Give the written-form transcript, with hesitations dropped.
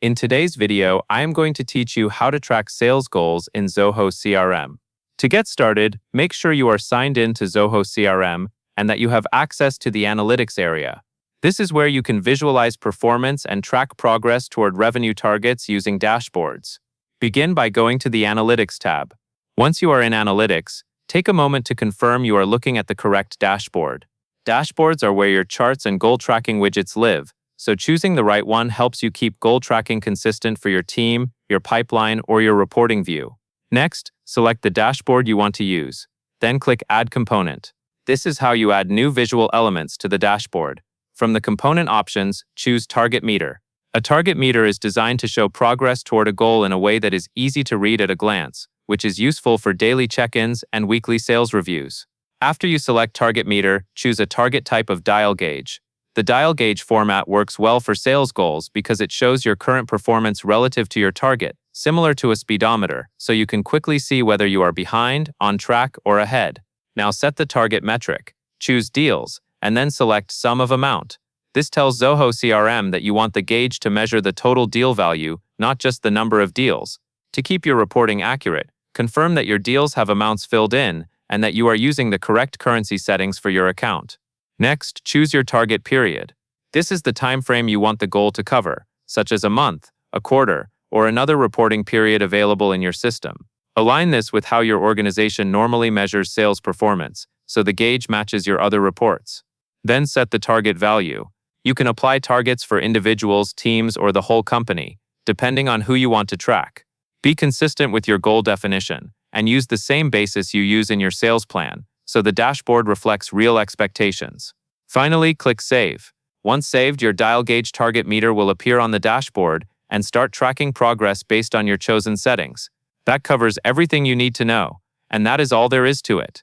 In today's video, I am going to teach you how to track sales goals in Zoho CRM. To get started, make sure you are signed in to Zoho CRM and that you have access to the analytics area. This is where you can visualize performance and track progress toward revenue targets using dashboards. Begin by going to the Analytics tab. Once you are in Analytics, take a moment to confirm you are looking at the correct dashboard. Dashboards are where your charts and goal tracking widgets live, so choosing the right one helps you keep goal tracking consistent for your team, your pipeline, or your reporting view. Next, select the dashboard you want to use. Then click Add Component. This is how you add new visual elements to the dashboard. From the component options, choose Target Meter. A target meter is designed to show progress toward a goal in a way that is easy to read at a glance, which is useful for daily check-ins and weekly sales reviews. After you select Target Meter, choose a target type of dial gauge. The dial gauge format works well for sales goals because it shows your current performance relative to your target, similar to a speedometer, so you can quickly see whether you are behind, on track, or ahead. Now set the target metric. Choose Deals, and then select Sum of Amount. This tells Zoho CRM that you want the gauge to measure the total deal value, not just the number of deals. To keep your reporting accurate, confirm that your deals have amounts filled in and that you are using the correct currency settings for your account. Next, choose your target period. This is the time frame you want the goal to cover, such as a month, a quarter, or another reporting period available in your system. Align this with how your organization normally measures sales performance, so the gauge matches your other reports. Then set the target value. You can apply targets for individuals, teams, or the whole company, depending on who you want to track. Be consistent with your goal definition and use the same basis you use in your sales plan, so the dashboard reflects real expectations. Finally, click Save. Once saved, your dial gauge target meter will appear on the dashboard and start tracking progress based on your chosen settings. That covers everything you need to know, and that is all there is to it.